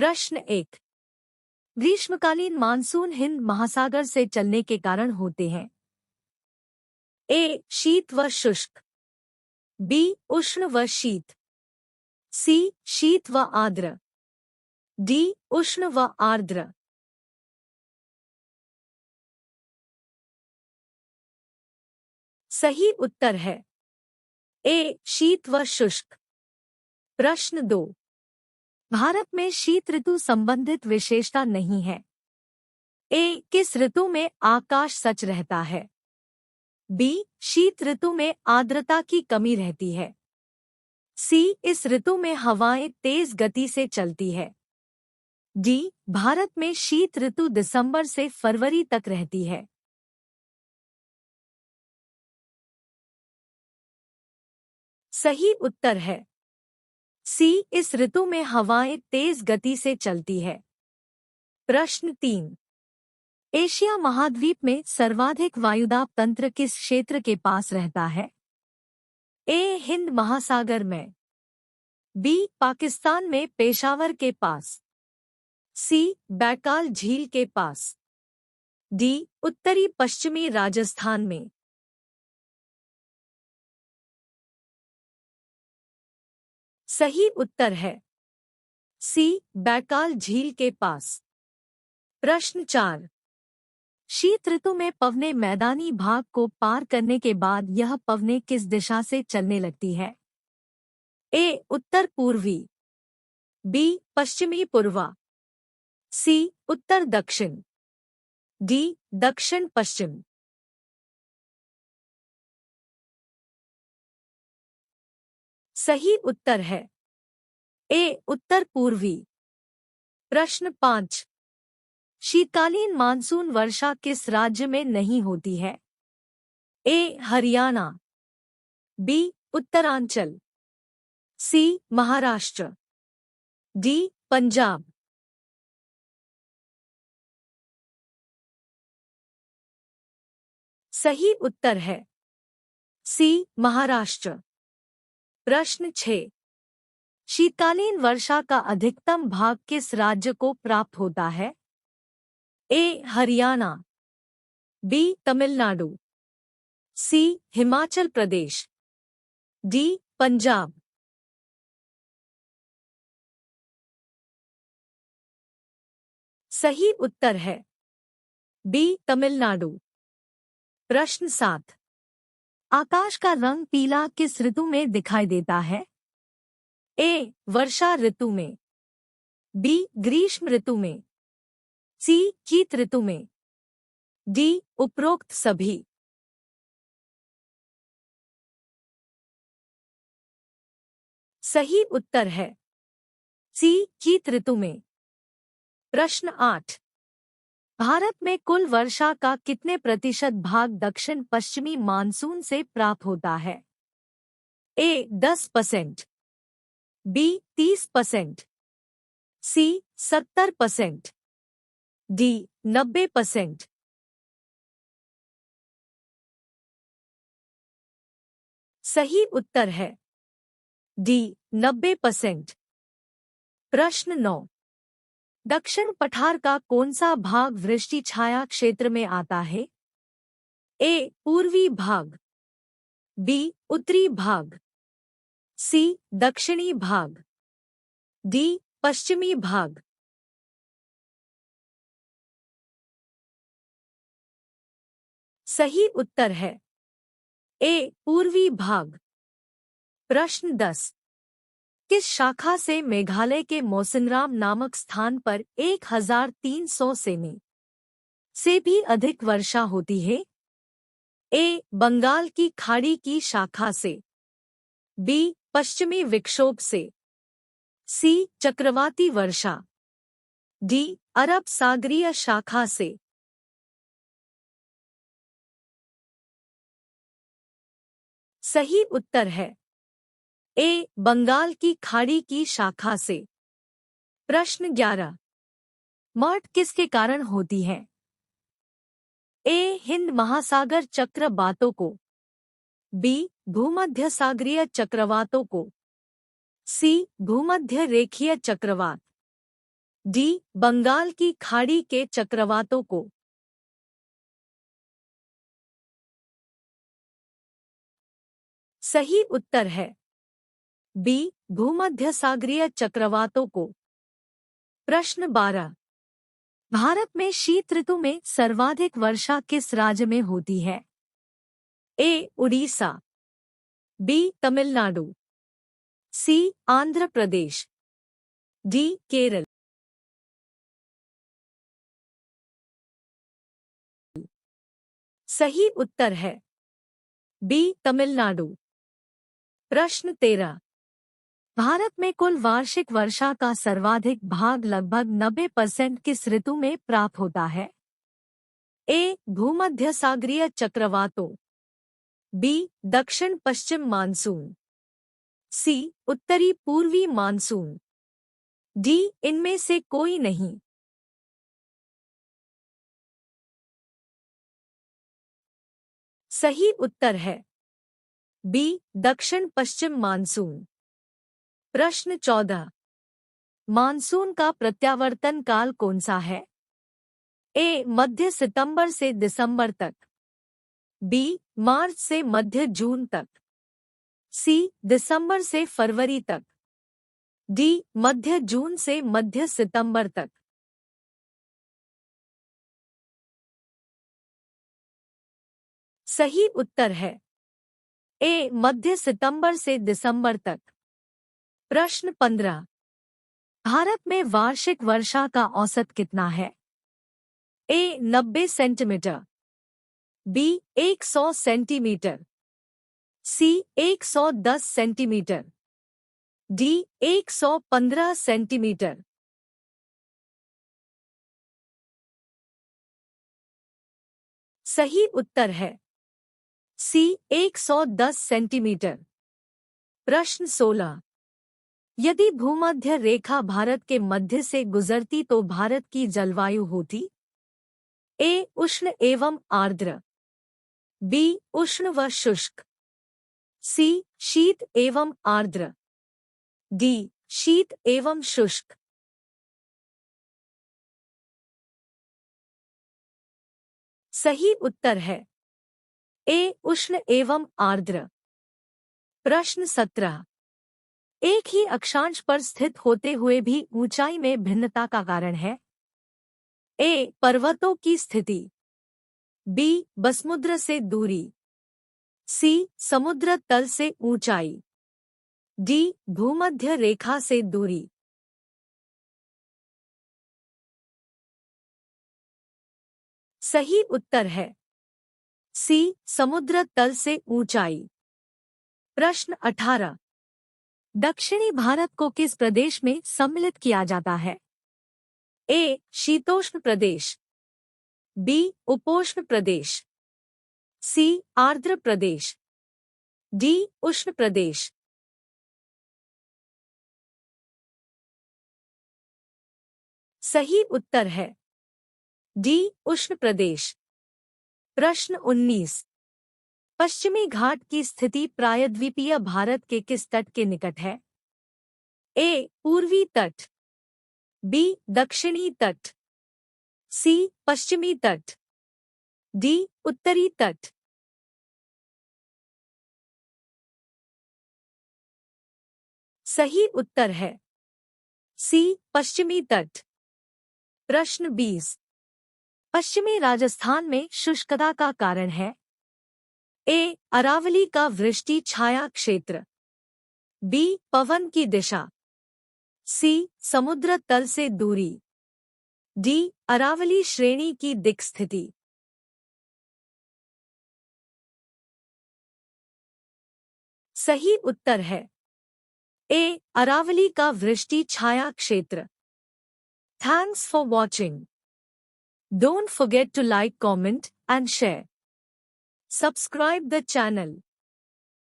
प्रश्न 1। ग्रीष्मकालीन मानसून हिंद महासागर से चलने के कारण होते हैं। ए शीत व शुष्क, बी उष्ण व शीत, सी शीत व आर्द्र, डी उष्ण व आर्द्र। सही उत्तर है ए शीत व शुष्क। प्रश्न 2। भारत में शीत ऋतु संबंधित विशेषता नहीं है। ए किस ऋतु में आकाश सच रहता है, बी शीत ऋतु में आर्द्रता की कमी रहती है, सी इस ऋतु में हवाएं तेज गति से चलती है, डी भारत में शीत ऋतु दिसंबर से फरवरी तक रहती है। सही उत्तर है सी इस ऋतु में हवाएं तेज गति से चलती है। प्रश्न 3। एशिया महाद्वीप में सर्वाधिक वायुदाब तंत्र किस क्षेत्र के पास रहता है? ए हिंद महासागर में, बी पाकिस्तान में पेशावर के पास, सी बैकाल झील के पास, डी उत्तरी पश्चिमी राजस्थान में। सही उत्तर है सी बैकाल झील के पास। प्रश्न 4। शीत ऋतु में पवने मैदानी भाग को पार करने के बाद यह पवने किस दिशा से चलने लगती है? ए उत्तर पूर्वी, बी पश्चिमी पूर्वा, सी उत्तर दक्षिण, डी दक्षिण पश्चिम। सही उत्तर है ए उत्तर पूर्वी। प्रश्न 5। शीतकालीन मानसून वर्षा किस राज्य में नहीं होती है? ए हरियाणा, बी उत्तरांचल, सी महाराष्ट्र, डी पंजाब। सही उत्तर है सी महाराष्ट्र। प्रश्न 6। शीतकालीन वर्षा का अधिकतम भाग किस राज्य को प्राप्त होता है? ए हरियाणा, बी तमिलनाडु, सी हिमाचल प्रदेश, डी पंजाब। सही उत्तर है बी तमिलनाडु। प्रश्न 7। आकाश का रंग पीला किस ऋतु में दिखाई देता है? ए वर्षा ऋतु में, बी ग्रीष्म ऋतु में, सी शीत ऋतु में, डी उपरोक्त सभी। सही उत्तर है सी शीत ऋतु में। प्रश्न 8। भारत में कुल वर्षा का कितने प्रतिशत भाग दक्षिण पश्चिमी मानसून से प्राप्त होता है? ए 10%, बी 30%, सी 70%, डी 90%। सही उत्तर है डी 90%। प्रश्न 9। दक्षिण पठार का कौन सा भाग वृष्टि छाया क्षेत्र में आता है? ए पूर्वी भाग, बी उत्तरी भाग, सी दक्षिणी भाग, डी पश्चिमी भाग। सही उत्तर है ए पूर्वी भाग। प्रश्न 10। किस शाखा से मेघालय के मौसिनराम नामक स्थान पर 1300 सेमी से भी अधिक वर्षा होती है? ए बंगाल की खाड़ी की शाखा से, बी पश्चिमी विक्षोभ से, सी चक्रवाती वर्षा, डी अरब सागरीय शाखा से। सही उत्तर है ए बंगाल की खाड़ी की शाखा से। प्रश्न 11। मौत किसके कारण होती है? ए हिंद महासागर चक्रवातों को, बी भूमध्य सागरीय चक्रवातों को, सी भूमध्य रेखीय चक्रवात, डी बंगाल की खाड़ी के चक्रवातों को। सही उत्तर है बी भूमध्यसागरीय चक्रवातों को। प्रश्न 12। भारत में शीत ऋतु में सर्वाधिक वर्षा किस राज्य में होती है? ए उड़ीसा, बी तमिलनाडु, सी आंध्र प्रदेश, डी केरल। सही उत्तर है बी तमिलनाडु। प्रश्न 13। भारत में कुल वार्षिक वर्षा का सर्वाधिक भाग लगभग 90% किस ऋतु में प्राप्त होता है? ए भूमध्यसागरीय चक्रवातों, बी दक्षिण पश्चिम मानसून, सी उत्तरी पूर्वी मानसून, डी इनमें से कोई नहीं। सही उत्तर है बी दक्षिण पश्चिम मानसून। प्रश्न 14। मानसून का प्रत्यावर्तन काल कौन सा है? ए मध्य सितंबर से दिसंबर तक, बी मार्च से मध्य जून तक, सी दिसंबर से फरवरी तक, डी मध्य जून से मध्य सितंबर तक। सही उत्तर है ए मध्य सितंबर से दिसंबर तक। प्रश्न 15। भारत में वार्षिक वर्षा का औसत कितना है? ए 90 सेंटीमीटर, बी 100 सेंटीमीटर, सी 110 सेंटीमीटर, डी 115 सेंटीमीटर। सही उत्तर है सी 110 सेंटीमीटर। प्रश्न 16। यदि भूमध्य रेखा भारत के मध्य से गुजरती तो भारत की जलवायु होती? ए उष्ण एवं आर्द्र, बी उष्ण व शुष्क, सी शीत एवं आर्द्र, डी शीत एवं शुष्क। सही उत्तर है ए उष्ण एवं आर्द्र। प्रश्न 17। एक ही अक्षांश पर स्थित होते हुए भी ऊंचाई में भिन्नता का कारण है? ए पर्वतों की स्थिति, बी बसमुद्र से दूरी, सी समुद्र तल से ऊंचाई, डी भूमध्य रेखा से दूरी। सही उत्तर है सी समुद्र तल से ऊंचाई। प्रश्न 18। दक्षिणी भारत को किस प्रदेश में सम्मिलित किया जाता है? ए शीतोष्ण प्रदेश, बी उपोष्ण प्रदेश, सी आर्द्र प्रदेश, डी उष्ण प्रदेश। सही उत्तर है डी उष्ण प्रदेश। प्रश्न 19। पश्चिमी घाट की स्थिति प्रायद्वीपीय भारत के किस तट के निकट है? ए पूर्वी तट, बी दक्षिणी तट, सी पश्चिमी तट, डी उत्तरी तट। सही उत्तर है सी पश्चिमी तट। प्रश्न 20। पश्चिमी राजस्थान में शुष्कता का कारण है? ए अरावली का वृष्टि छाया क्षेत्र, बी पवन की दिशा, सी समुद्र तल से दूरी, डी अरावली श्रेणी की दिक् स्थिति। सही उत्तर है ए अरावली का वृष्टि छाया क्षेत्र। Thanks for watching. Don't forget to like, comment and share. Subscribe the channel.